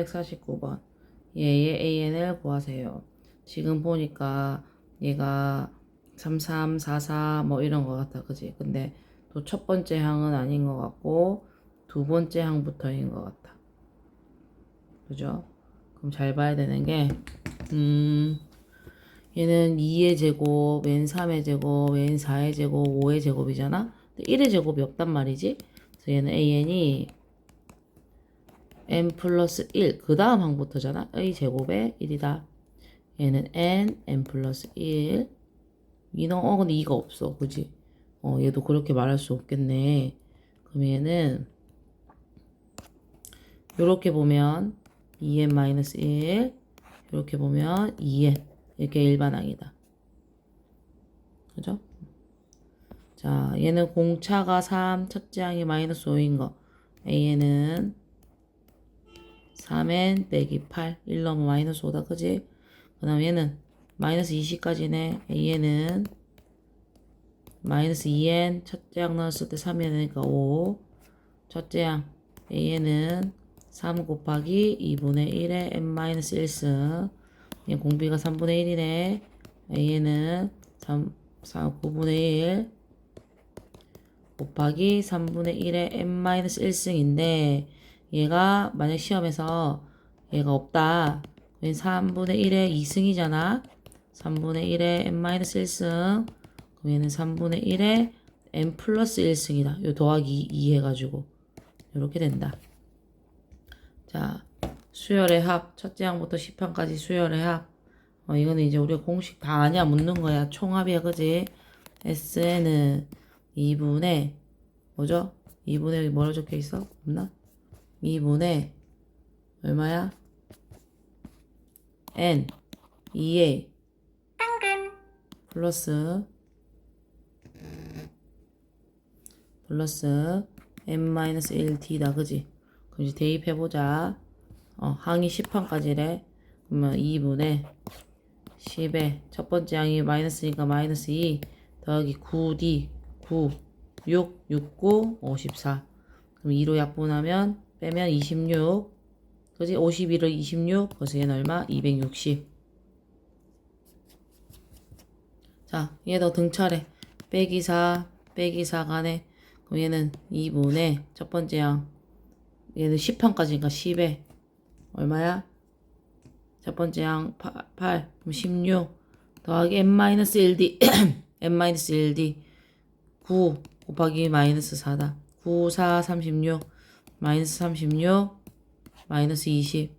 349번. 얘의 AN을 구하세요. 지금 보니까 얘가 33, 44 뭐 이런 것 같아. 그지? 근데 또 첫 번째 항은 아닌 것 같고 두 번째 항부터인 것 같아. 그죠? 그럼 잘 봐야 되는 게 얘는 2의 제곱, 얘는 3의 제곱, 얘는 4의 제곱, 5의 제곱이잖아? 근데 1의 제곱이 없단 말이지? 그래서 얘는 AN이 n 플러스 1, 그 다음 항부터잖아? a 제곱에 1이다. 얘는 n 플러스 1. 근데 2가 없어. 그지? 얘도 그렇게 말할 수 없겠네. 그럼 얘는, 요렇게 보면 2n 마이너스 1, 요렇게 보면 2n. 이렇게 일반항이다. 그죠? 자, 얘는 공차가 3, 첫째 항이 마이너스 5인 거. AN은 3n 빼기 8. 1 넣으면 마이너스 5다. 그지? 그 다음 얘는 마이너스 20까지네. AN은 마이너스 2n 첫째 항 넣었을 때 3이 되니까 5. 첫째 항 AN은 3 곱하기 2분의 1에 n-1승. 얘 공비가 3분의 1이네. AN은 9분의 1 곱하기 3분의 1에 n-1승인데 얘가 만약 시험에서 얘가 없다. 3분의 1에 2승이잖아. 3분의 1에 n-1승. 그럼 얘는 3분의 1에 n 플러스 1승이다. 요 더하기 2 해가지고 이렇게 된다. 자, 수열의 합. 첫째 항부터 10항까지 수열의 합. 이거는 이제 우리가 공식 다 아냐 묻는 거야. 총합이야. 그지? SN은 2분의 뭐죠? 2분의 여기 뭐라 적혀 있어? 없나? 2분의 얼마야? N 2에 플러스 n-1d다. 그지? 그럼 이제 대입해보자. 항이 10항까지래. 그러면 2분의 10에 첫 번째 항이 마이너스니까 마이너스 2 더하기 9d 9 6 6 9 54. 그럼 2로 약분하면 빼면 26. 그지? 51을 26. 그래서 얘는 얼마? 260. 자, 얘도 등차례. 빼기 4 빼기 4 가네. 그럼 얘는 2분의 첫 번째 항. 얘는 10항까지니까 10에 얼마야? 첫 번째 항 8. 그럼 16 더하기 n-1d n-1d 9 곱하기 마이너스 4다. 9, 4, 36 마이너스 36 마이너스 20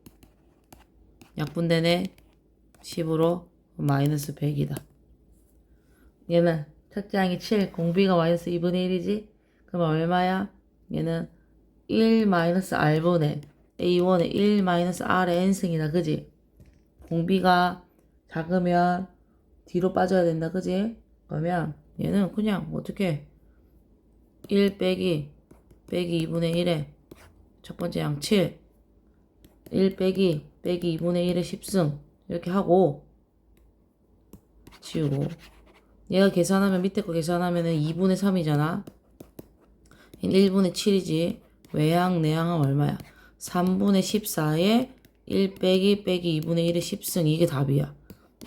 약분되네. 10으로 마이너스 100이다. 얘는 첫째 항이 7, 공비가 마이너스 2분의 1이지? 그럼 얼마야? 얘는 1 마이너스 r분의 a1의 1 마이너스 r의 n승이다. 그지? 공비가 작으면 뒤로 빠져야 된다. 그지? 그러면 얘는 그냥 어떻게 1 빼기 2분의 1에 첫 번째 항 7 1 빼기 2분의 1의 10승 이렇게 하고 지우고 얘가 계산하면 밑에 거 계산하면은 2분의 3이잖아. 1분의 7이지. 외항 내항은 얼마야? 3분의 14에 1 빼기 2분의 1의 10승. 이게 답이야.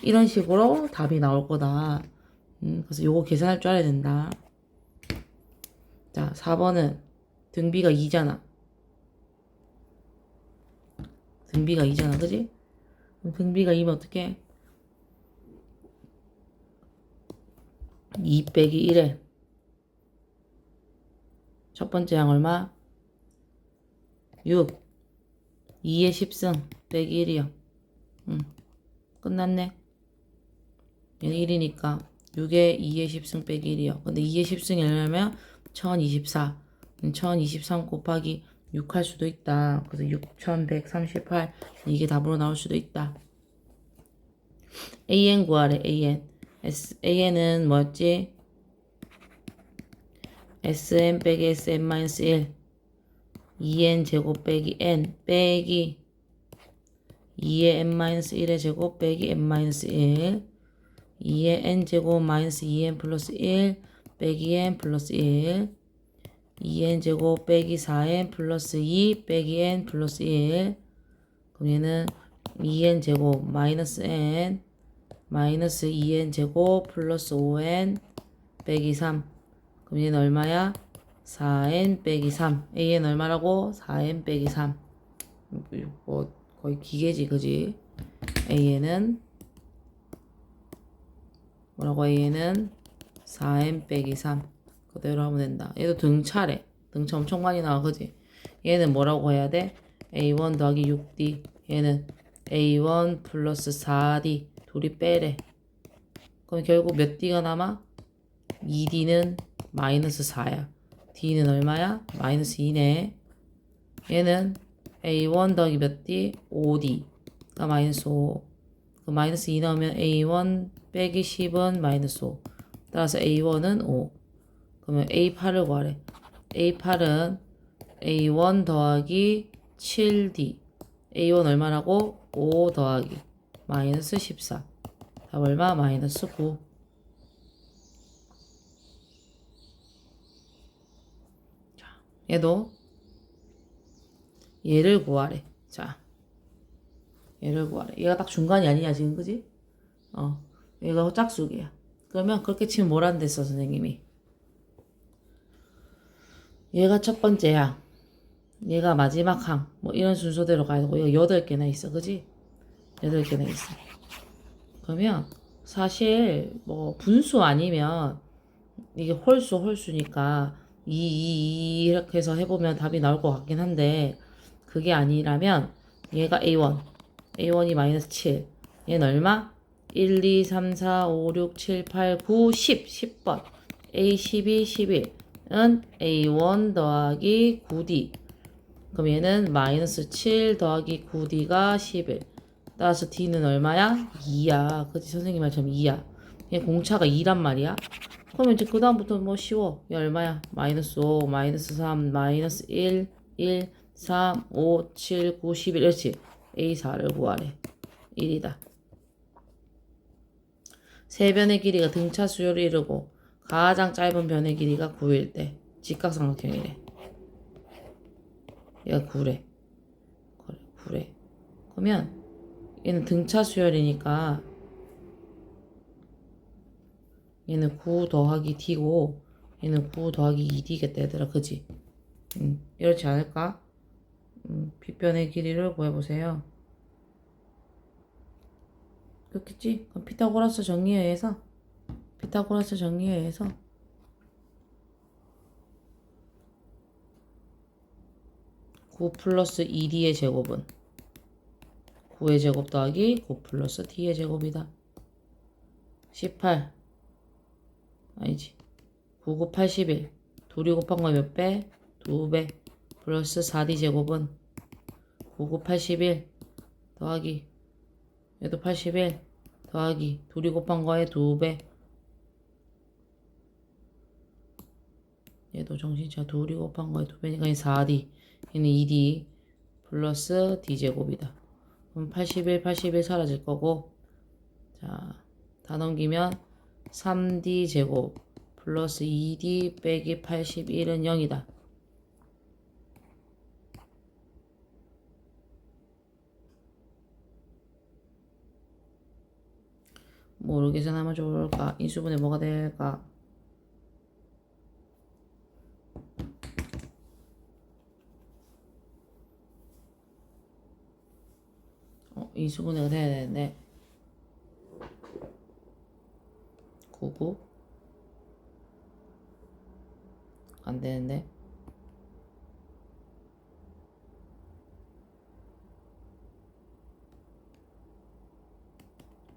이런 식으로 답이 나올 거다. 그래서 요거 계산할 줄 알아야 된다. 자, 4번은 등비가 2잖아. 등비가 2잖아. 그지? 그럼 등비가 2면 어떡해? 2 빼기 1에 첫 번째 항 얼마? 6 2의 10승 빼기 1이요. 끝났네. 얘는 1이니까 6에 2의 10승 빼기 1이요. 근데 2의 10승이 얼마냐면 1024. 1023 곱하기 6 할 수도 있다. 그래서 6138 이게 답으로 나올 수도 있다. AN 구하래. AN은 뭐였지? SN 빼기 SN-1 2n 제곱 빼기 n 빼기 2의 n-1의 제곱 빼기 n-1 2의 n 제곱 마이너스 2n 플러스 1 빼기 n 플러스 1 2n 제곱 빼기 4n 플러스 2 빼기 n 플러스 1 그럼 얘는 2n 제곱 마이너스 n 마이너스 2n 제곱 플러스 5n 빼기 3. 그럼 얘는 얼마야? 4n 빼기 3. a는 얼마라고? 4n 빼기 3. 뭐 거의 기계지, 그지? a는 뭐라고? a는 4n 빼기 3. 그대로 하면 된다. 얘도 등차래. 등차 엄청 많이 나와, 그지? 얘는 뭐라고 해야 돼? a1 더하기 6d. 얘는 a1 플러스 4d. 둘이 빼래. 그럼 결국 몇 d가 남아? 2d는 마이너스 4야. d는 얼마야? 마이너스 2네. 얘는 a1 더하기 몇 d? 5d가 마이너스 5. 그 마이너스 2 넣으면 a1 빼기 10은 마이너스 5. 따라서 a1은 5. 그러면 a8을 구하래. a8은 a1 더하기 7d. a1 얼마라고? 5 더하기 마이너스 14. 답 얼마? 마이너스 9. 자, 얘도 얘를 구하래. 자, 얘를 구하래. 얘가 딱 중간이 아니냐 지금, 그지? 얘가 짝수기야. 그러면 그렇게 치면 뭐라는 데써 선생님이? 얘가 첫 번째야. 얘가 마지막 항. 뭐 이런 순서대로 가야 되고, 얘가 8개나 있어. 그지? 8개나 있어. 그러면 사실 뭐 분수 아니면 이게 홀수니까 2 이렇게 해서 해보면 답이 나올 것 같긴 한데, 그게 아니라면 얘가 A1이 마이너스 7. 얘는 얼마? 1, 2, 3, 4, 5, 6, 7, 8, 9, 10번. A12, 11은 A1 더하기 9D. 그럼 얘는 마이너스 7 더하기 9D가 11. 따라서 D는 얼마야? 2야. 그치? 선생님 말처럼 2야. 얘 공차가 2란 말이야. 그러면 이제 그 다음부터 뭐 쉬워. 얘 얼마야? 마이너스 5, 마이너스 3, 마이너스 1, 1, 3, 5, 7, 9, 11. 그렇지? A4를 구하래. 1이다. 세 변의 길이가 등차 수열을 이루고 가장 짧은 변의 길이가 9일 때 직각삼각형이래. 얘가 9래. 그래, 9래. 그러면 얘는 등차 수열이니까 얘는 9 더하기 D고 얘는 9 더하기 2D겠다 얘들아. 그지? 이렇지 않을까? 빗변의 길이를 구해보세요. 그렇겠지? 그럼 피타고라스 정리에 의해서 9 플러스 2D의 제곱은 9의 제곱 더하기 9 플러스 D의 제곱이다. 18 아니지 9, 9, 81 둘이 곱한 거 몇 배? 2배 플러스 4D 제곱은 9, 9, 81 더하기 얘도 81 더하기 둘이 곱한 거에 2배 얘도 정신차 둘이 곱한 거에 2배니까 4D 얘는 2D 플러스 D제곱이다. 그럼 81 사라질 거고 자, 다 넘기면 3D 제곱 플러스 2D 빼기 81은 0이다. 뭐로 계산하면 좋을까? 인수분해 뭐가 될까? 인수분해가 돼야 되는데 99 안 되는데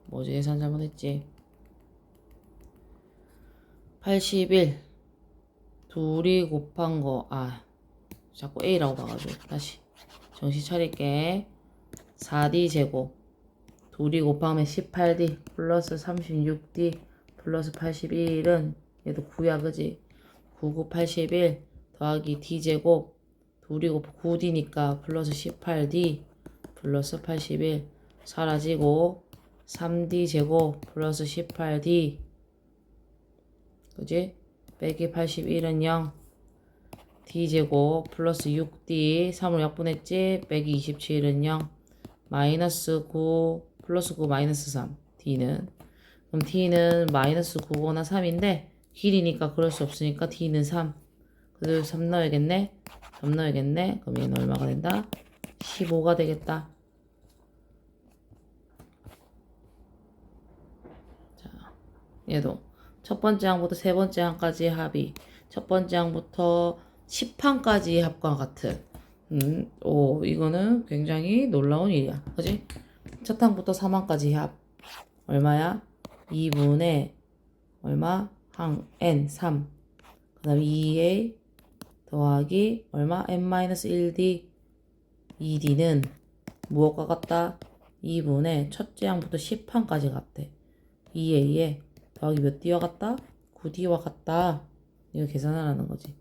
뭐지? 계산 잘못했지. 81 둘이 곱한 거 자꾸 A라고 봐가지고 다시 정신 차릴게. 4D 제곱 둘이 곱하면 18D 플러스 36D 플러스 81은 얘도 9야. 그지? 9, 9, 81 더하기 D제곱 둘이 곱하면 9D니까 플러스 18D 플러스 81 사라지고 3D 제곱 플러스 18D 그지? 빼기 81은 0 D제곱 플러스 6D 3을 약분했지? 빼기 27은 0 마이너스 9 플러스 9 마이너스 3 D는 그럼 D는 마이너스 9거나 3인데 길이니까 그럴 수 없으니까 D는 3 그래도 3 넣어야겠네 3 넣어야겠네 그럼 얘는 얼마가 된다 15가 되겠다. 자, 얘도 첫 번째 항부터 세 번째 항까지 합이 첫 번째 항부터 10항까지 합과 같은 이거는 굉장히 놀라운 일이야. 그지? 첫 항부터 3항까지 합 얼마야? 2분의 얼마? 항 n 3 그 다음에 2a 더하기 얼마? n-1d 2d는 무엇과 같다? 2분의 첫째 항부터 10항까지 같대. 2a에 더하기 몇 d와 같다? 9d와 같다. 이거 계산하라는 거지.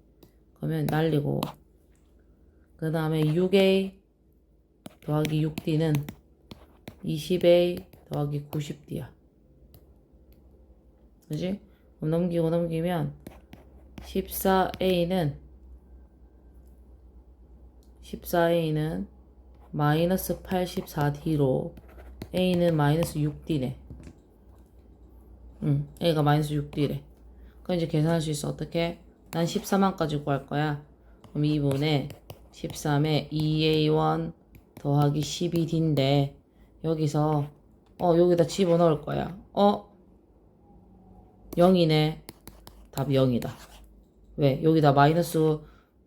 그러면 날리고 그 다음에 6a 더하기 6d는 20a 더하기 90d야. 그지? 그럼 넘기면 14a는 마이너스 84d로 a는 마이너스 6d네. a가 마이너스 6d래. 그럼 이제 계산할 수 있어. 어떻게? 난 14만까지 구할 거야. 그럼 2분의 13에 2a1 더하기 12d인데 여기서 여기다 집어넣을 거야. 0이네. 답이 0이다. 왜? 여기다 마이너스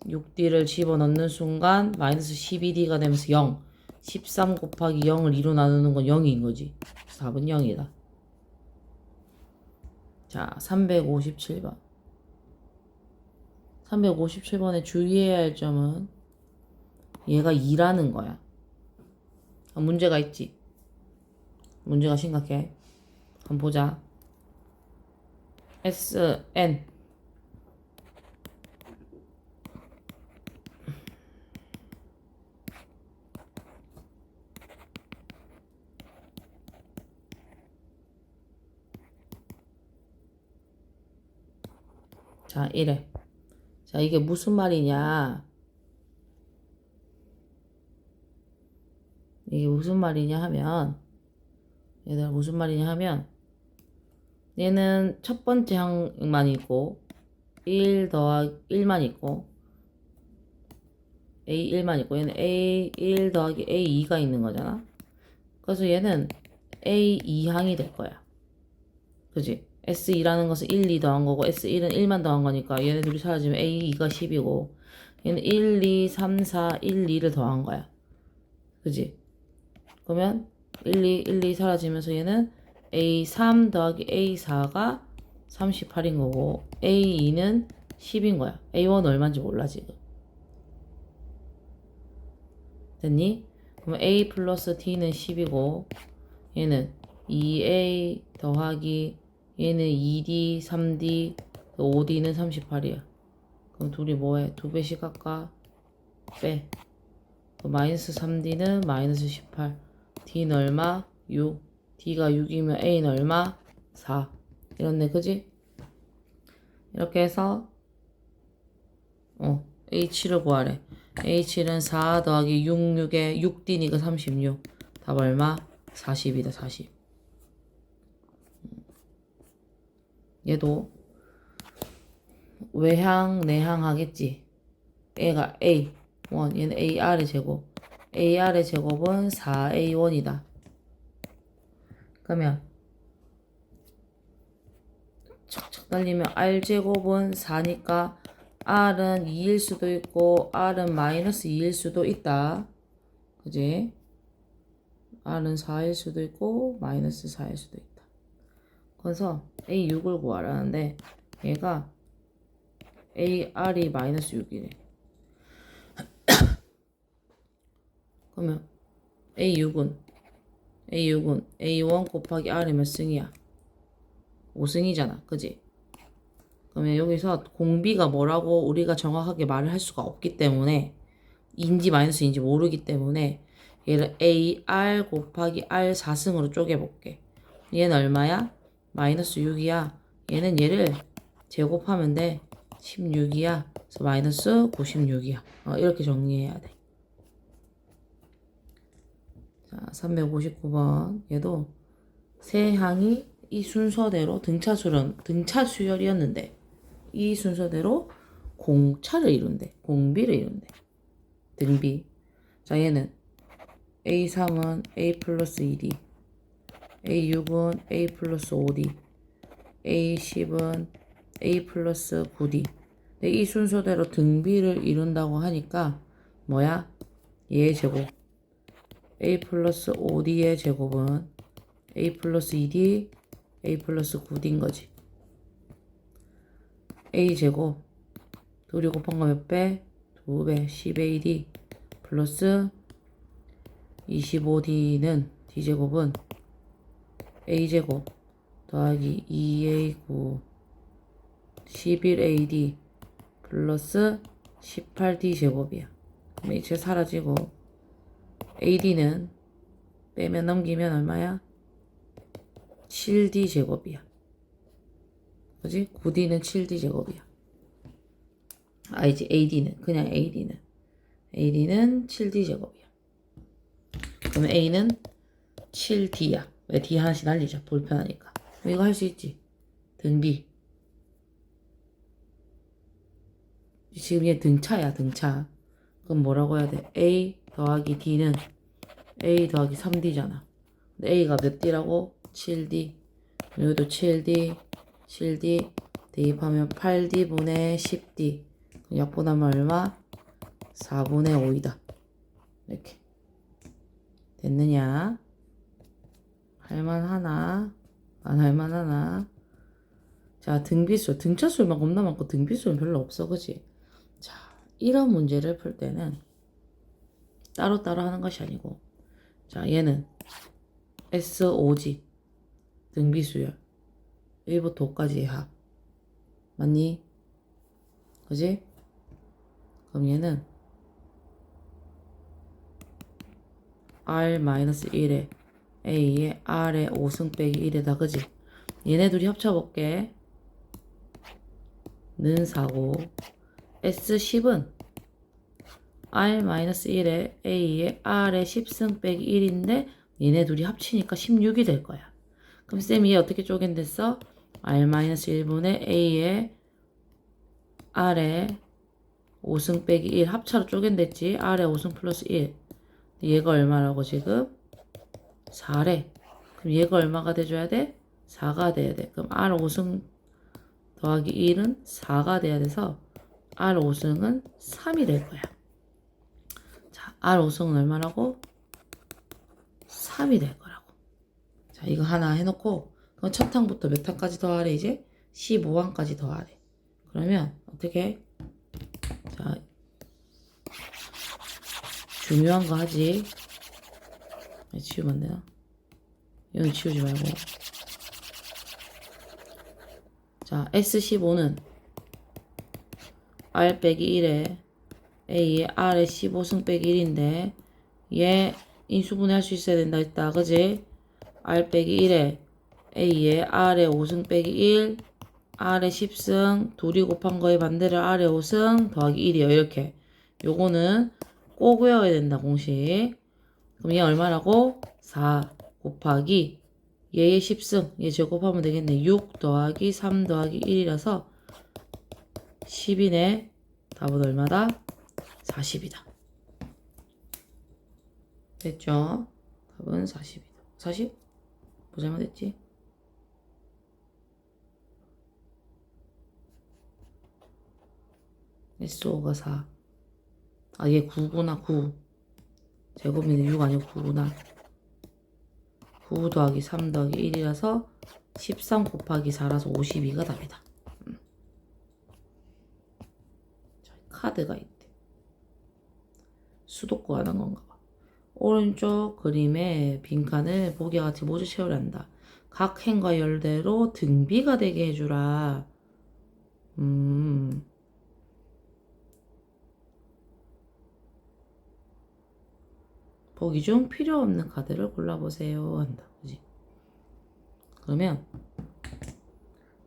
6d를 집어넣는 순간 마이너스 12d가 되면서 0 13 곱하기 0을 2로 나누는 건 0인 거지. 답은 0이다. 자, 357번 357번에 주의해야 할 점은 얘가 2라는 거야. 문제가 있지. 문제가 심각해. 한번 보자. SN 자, 이래. 자, 이게 무슨 말이냐? 이게 무슨 말이냐 하면, 얘들아, 무슨 말이냐 하면, 얘는 첫 번째 항만 있고, 1 더하기 1만 있고, A1만 있고, 얘는 A1 더하기 A2가 있는 거잖아? 그래서 얘는 A2항이 될 거야. 그지? S2라는 것은 1, 2 더한 거고 S1은 1만 더한 거니까 얘네 둘이 사라지면 A2가 10이고 얘는 1, 2, 3, 4, 1, 2를 더한 거야. 그지? 그러면 1, 2, 1, 2 사라지면서 얘는 A3 더하기 A4가 38인 거고 A2는 10인 거야. A1 얼마인지 몰라 지금. 됐니? 그러면 A 플러스 D는 10이고 얘는 2A 더하기 얘는 2D, 3D, 5D는 38이야. 그럼 둘이 뭐해? 2배씩 할까? 빼. 마이너스 3D는 마이너스 18. D는 얼마? 6. D가 6이면 A는 얼마? 4. 이렇네, 그지? 이렇게 해서 H를 구하래. H는 4 더하기 6, 6에 6D니까 36. 답 얼마? 40이다, 40. 얘도 외항, 내항 하겠지. 얘가 A, 1, 얘는 AR의 제곱. AR의 제곱은 4A1이다. 그러면 척척 달리면 R제곱은 4니까 R은 2일 수도 있고 R은 마이너스 2일 수도 있다. 그지? R은 4일 수도 있고 마이너스 4일 수도 있다. 그래서 A6을 구하라는데 얘가 AR이 마이너스 6이래. 그러면 A6은 A1 곱하기 R이 몇 승이야? 5승이잖아. 그지? 그러면 여기서 공비가 뭐라고 우리가 정확하게 말을 할 수가 없기 때문에 인지 마이너스인지 모르기 때문에 얘를 AR 곱하기 R 4승으로 쪼개볼게. 얘는 얼마야? 마이너스 6이야. 얘는 얘를 제곱하면 돼. 16이야. 그래서 마이너스 96이야. 이렇게 정리해야 돼. 자, 359번 얘도 세 항이 이 순서대로 등차 수열이었는데 이 순서대로 공차를 이룬대. 공비를 이룬대. 등비. 자, 얘는 A3은 A 플러스 2D, A6은 A 플러스 5D, A10은 A 플러스 9D. 이 순서대로 등비를 이룬다고 하니까 뭐야? 얘의 제곱. A 플러스 5D의 제곱은 A 플러스 2D, A 플러스 9D인 거지. A 제곱. 둘이 곱한 거 몇 배? 2배. 10AD 플러스 25D는 D제곱은 A제곱 더하기 2A9 11AD 플러스 18D제곱이야. 그럼 이제 사라지고 AD는 빼면 넘기면 얼마야? 7D제곱이야. 그지? 9D는 7D제곱이야. 이제 AD는 그냥 AD는 7D제곱이야. 그러면 A는 7D야. 왜 D 하나씩 날리자. 불편하니까. 이거 할 수 있지. 등비. 지금 얘 등차야. 등차. 그럼 뭐라고 해야 돼? A 더하기 D는 A 더하기 3D잖아. 근데 A가 몇 D라고? 7D. 여기도 7D 대입하면 8D분의 10D. 약분하면 얼마? 4분의 5이다. 이렇게. 됐느냐? 할만하나? 안 할만하나? 자, 등비수. 등차수만 겁나 많고 등비수는 별로 없어. 그치? 자, 이런 문제를 풀 때는 따로따로 하는 것이 아니고, 자, 얘는 SOG. 등비수열. 1부터 5까지의 합. 맞니? 그지? 그럼 얘는 R-1에 A에 R에 5승 빼기 1에다. 그지? 얘네 둘이 합쳐볼게. 는 4고 S10은 R-1에 A에 R에 10승 빼기 1인데 얘네 둘이 합치니까 16이 될 거야. 그럼 쌤이 얘 어떻게 쪼갠댔어? R-1분의 A에 R에 5승 빼기 1 합차로 쪼갠댔지. R에 5승 플러스 1. 얘가 얼마라고 지금? 4래. 그럼 얘가 얼마가 돼줘야 돼? 4가 돼야 돼. 그럼 R 5승 더하기 1은 4가 돼야 돼서 R 5승은 3이 될 거야. 자, R 5승은 얼마라고? 3이 될 거라고. 자, 이거 하나 해놓고 그럼 첫 항부터 몇 항까지 더하래 이제? 15항까지 더하래. 그러면 어떻게 해? 자, 중요한 거 하지. 지우면 안 되나? 이건 지우지 말고. 자, S15는 R 빼기 1에 A에 R에 15승 빼기 1인데 얘 인수분해 할 수 있어야 된다 했다. 그지? R 빼기 1에 A에 R에 5승 빼기 1 R에 10승 둘이 곱한 거에 반대로 R에 5승 더하기 1이요. 이렇게. 요거는 꼭 외워야 된다. 공식. 그럼 얘 얼마라고? 4 곱하기 얘의 10승. 얘 제곱하면 되겠네. 6 더하기 3 더하기 1이라서 10이네. 답은 얼마다? 40이다. 됐죠? 답은 40이다. 40? 뭐 잘못했지? SO가 4. 얘 9구나. 9. 제곱인데 6 아니고 9구나. 9 더하기 3 더하기 1이라서 13 곱하기 4라서 52가 답이다. 카드가 있대. 수도권 안 한 건가 봐. 오른쪽 그림에 빈칸을 보기와 같이 모두 채우려 한다. 각 행과 열대로 등비가 되게 해주라. 보기 중 필요 없는 카드를 골라보세요. 한다. 그지? 그러면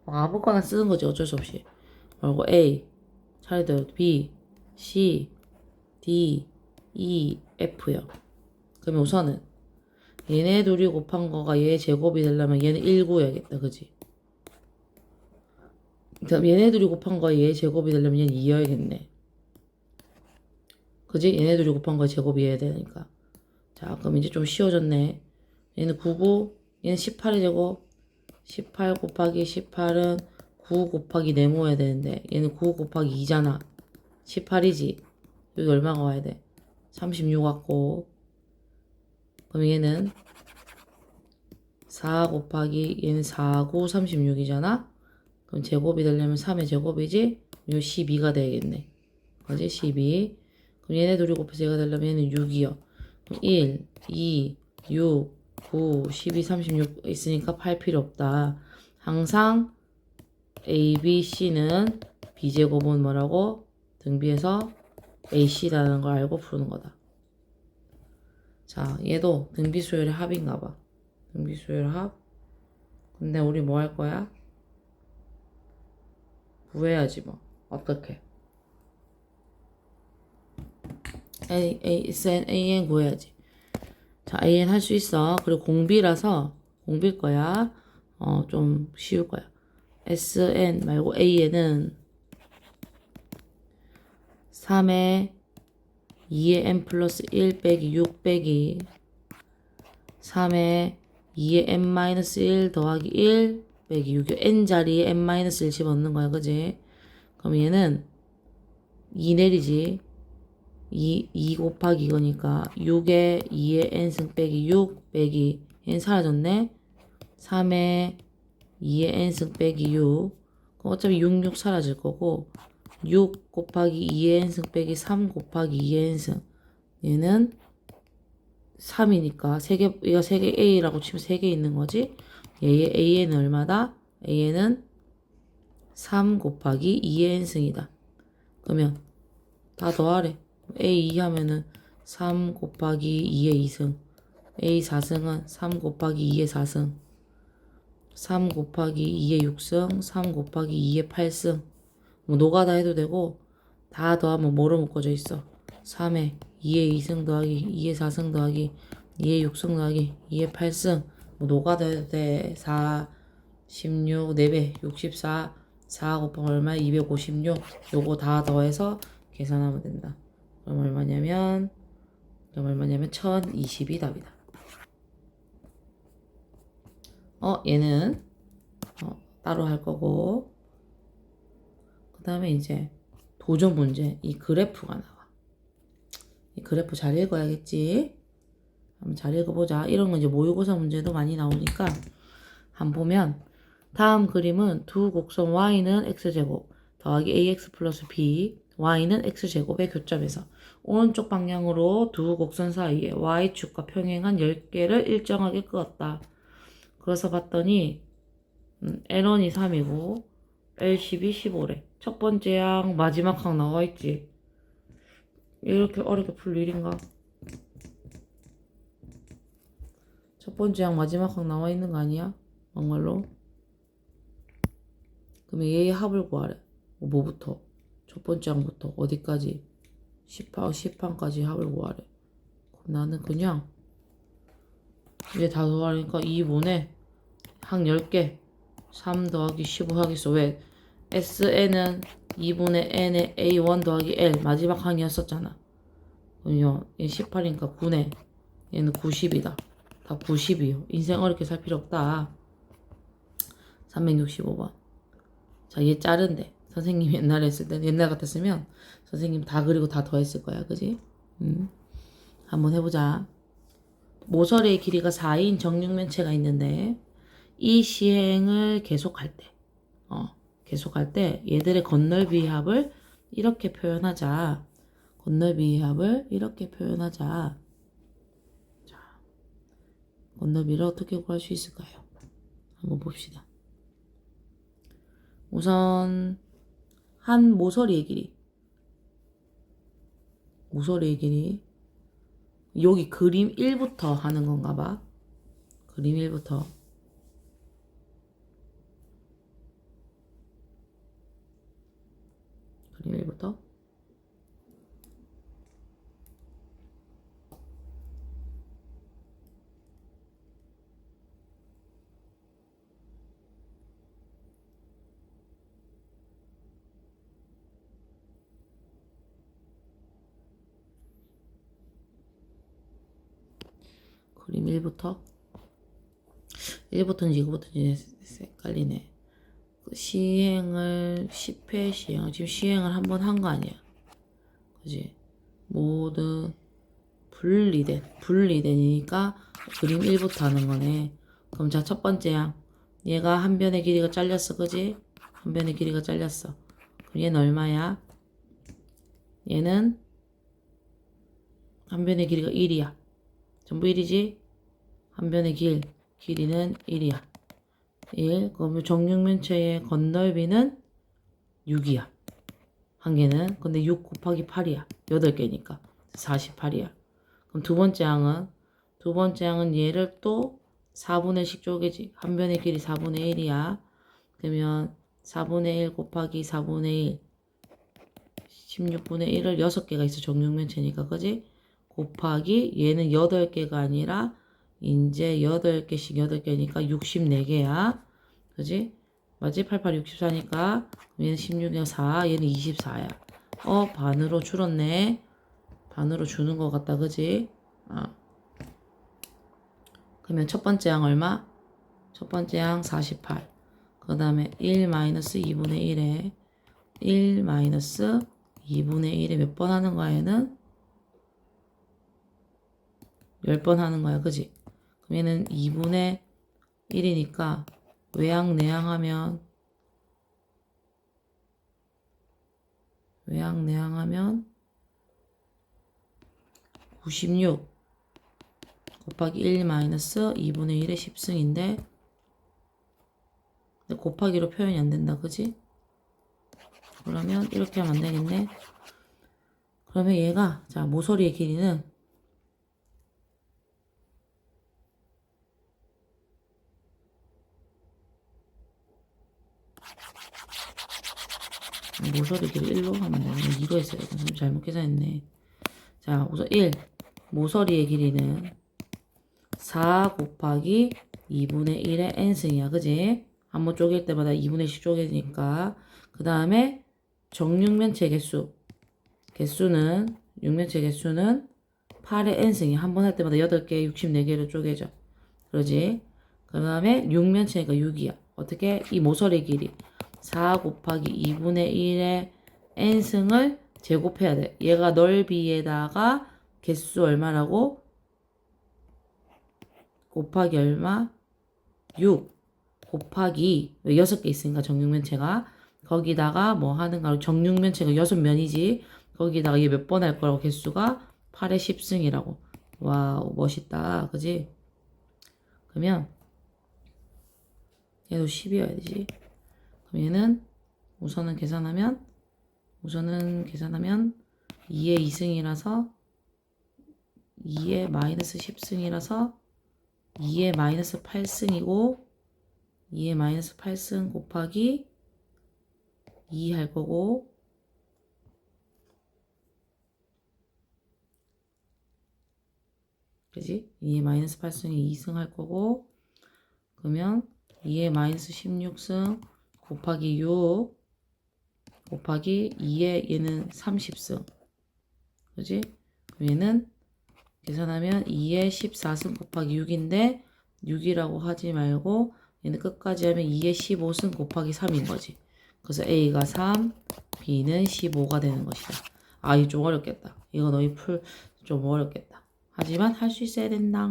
아무거나 쓰는 거지. 어쩔 수 없이. 그리고 A, 차례대로 B, C, D, E, F요. 그러면 우선은 얘네 둘이 곱한 거가 얘 제곱이 되려면 얘는 1 구해야겠다. 그지? 그럼 얘네 둘이 곱한 거에 얘 제곱이 되려면 얘는 2여야겠네. 그지? 얘네 둘이 곱한 거에 제곱이 해야 되니까. 자, 그럼 이제 좀 쉬워졌네. 얘는 99, 얘는 18의 제곱. 18 곱하기 18은 9 곱하기 네모여야 되는데 얘는 9 곱하기 2잖아. 18이지. 여기 얼마가 와야 돼? 36 왔고. 그럼 얘는 4 곱하기 얘는 4, 9, 36이잖아. 그럼 제곱이 되려면 3의 제곱이지? 요 12가 되겠네. 그지? 12. 그럼 얘네 둘이 곱해서 얘가 되려면 얘는 6이요. 그럼 1, 2, 6, 9, 12, 36 있으니까 8 필요 없다. 항상 A, B, C는 B제곱은 뭐라고? 등비에서 AC라는 걸 알고 푸는 거다. 자, 얘도 등비수열의 합인가 봐. 등비수열 합. 근데 우리 뭐 할 거야? 구해야지 뭐. 어떻게? AN 구해야지. 자, AN 할 수 있어. 그리고 공비라서 공비일 거야. 좀 쉬울 거야. SN 말고 AN은 3에 2의 n 플러스 1 빼기 6 빼기 3에 2의 n 마이너스 1 더하기 1 빼기 6이 n 자리에 n 마이너스 1 집어넣는 거야. 그지? 그럼 얘는 2 내리지. 2 곱하기 이거니까 6에 2의 n승 빼기 6 빼기 n 사라졌네. 3에 2의 n승 빼기 6. 그럼 어차피 6, 6 사라질 거고 6 곱하기 2의 n승 빼기 3 곱하기 2의 n승. 얘는 3이니까 3개, 얘가 3개 A라고 치면 3개 있는 거지. 얘의 AN은 얼마다? AN은 3 곱하기 2의 n승이다. 그러면 다 더하래. A2 하면은 3 곱하기 2의 2승. A4승은 3 곱하기 2의 4승. 3 곱하기 2의 6승. 3 곱하기 2의 8승. 뭐 노가다 해도 되고 다 더하면 뭐로 묶어져 있어? 3에 2의 2승 더하기 2의 4승 더하기 2의 6승 더하기 2의 8승. 뭐 노가다 해도 돼. 4, 16, 4배, 64. 4 곱하면 얼마야? 256. 요거 다 더해서 계산하면 된다. 그럼 얼마냐면 1020이 답이다. 얘는 따로 할 거고, 그 다음에 이제 도전 문제, 이 그래프가 나와. 이 그래프 잘 읽어야겠지? 한번 잘 읽어보자. 이런 건 이제 모의고사 문제도 많이 나오니까 한번 보면 다음 그림은 두 곡선 y는 x제곱 더하기 ax 플러스 b, y는 x제곱의 교점에서 오른쪽 방향으로 두 곡선 사이에 y축과 평행한 10개를 일정하게 그었다. 그래서 봤더니 L1이 3이고 L10이 15래. 첫 번째 항 마지막 항 나와있지. 이렇게 어렵게 풀 일인가? 첫 번째 항 마지막 항 나와있는 거 아니야? 막말로. 그러면 얘의 합을 구하래. 뭐부터? 첫 번째 항부터 어디까지? 10항까지 합을 구하래. 그럼 나는 그냥 이제 다 더하니까 2분의 항 10개 3 더하기 15 하겠어. 왜? SN은 2분의 N의 A1 더하기 L 마지막 항이었었잖아. 그럼요. 얘 18이니까 9네. 얘는 90이다. 다 90이요. 인생 어렵게 살 필요 없다. 365번. 자, 얘 자른데. 선생님 옛날에 했을 때, 옛날 같았으면 선생님 다 그리고 다 더했을 거야. 그지? 한번 해보자. 모서리의 길이가 4인 정육면체가 있는데 이 시행을 계속할 때 얘들의 건널비 합을 이렇게 표현하자. 건널비 합을 이렇게 표현하자. 자, 건널비를 어떻게 구할 수 있을까요? 한번 봅시다. 우선 한 모서리의 길이 여기 그림 1부터 하는 건가 봐. 그림 1부터. 그림 1부터. 그림 1부터인지 2부터인지 헷갈리네. 시행을 10회 시행 지금 시행을 한번 한 거 아니야. 그지? 모두 분리되니까 그림 1부터 하는 거네. 그럼 자, 첫 번째 양. 얘가 한 변의 길이가 잘렸어. 그지? 한 변의 길이가 잘렸어. 그럼 얘는 얼마야? 얘는 한 변의 길이가 1이야. 전부 1이지? 한 변의 길이는 1이야. 1. 그러면 정육면체의 건널비는 6이야. 한 개는. 근데 6 곱하기 8이야. 8개니까. 48이야. 그럼 두 번째 양은 얘를 또 4분의 1씩 쪼개지. 한 변의 길이 4분의 1이야. 그러면 4분의 1 곱하기 4분의 1. 16분의 1을 6개가 있어. 정육면체니까. 그지? 곱하기 얘는 8개가 아니라 이제 8개씩 8개니까 64개야. 그지? 맞지? 88, 64니까 얘는 16이야 4, 얘는 24야. 반으로 줄었네. 반으로 주는 것 같다. 그지? 그러면 첫 번째 양 얼마? 첫 번째 양 48. 그 다음에 1-2분의 1에 1-2분의 1에 몇 번 하는 거야 얘는? 10번 하는 거야. 그지? 그럼 얘는 2분의 1이니까 외양 내양하면 96 곱하기 1-2분의 1의 10승인데 곱하기로 표현이 안 된다. 그지? 그러면 이렇게 하면 안 되겠네. 그러면 얘가 자 모서리의 길이는 모서리 길이 1로 하면 되네. 2로 했어요. 잘못 계산했네. 자 우선 1 모서리의 길이는 4 곱하기 2분의 1의 n승이야. 그지? 한번 쪼갤 때마다 2분의 1씩 쪼개지니까. 그 다음에 정육면체 개수는 육면체 개수는 8의 n승이 한 번 할 때마다 8개 64개로 쪼개져. 그러지? 그 다음에 육면체니까 6이야. 어떻게? 이 모서리 길이 4 곱하기 2분의 1의 n승을 제곱해야 돼. 얘가 넓이에다가 개수 얼마라고? 곱하기 얼마? 6 곱하기 6개 있으니까 정육면체가 거기다가 뭐 하는가 정육면체가 6면이지 거기다가 얘 몇 번 할 거라고 개수가 8의 10승이라고. 와우 멋있다. 그지? 그러면 얘도 10이어야 되지. 그럼 얘는 우선은 계산하면 2의 2승이라서 2의 마이너스 10승이라서 2의 마이너스 8승이고 2의 마이너스 8승 곱하기 2 할 거고 그지? 2의 마이너스 8승이 2승 할 거고 그러면 2의 마이너스 16승 곱하기 6 곱하기 2의 얘는 30승 그지? 그럼 얘는 계산하면 2의 14승 곱하기 6인데 6이라고 하지 말고 얘는 끝까지 하면 2의 15승 곱하기 3인 거지. 그래서 A가 3, B는 15가 되는 것이다. 이거 좀 어렵겠다. 이거 너희 풀 좀 어렵겠다. 하지만 할 수 있어야 된다.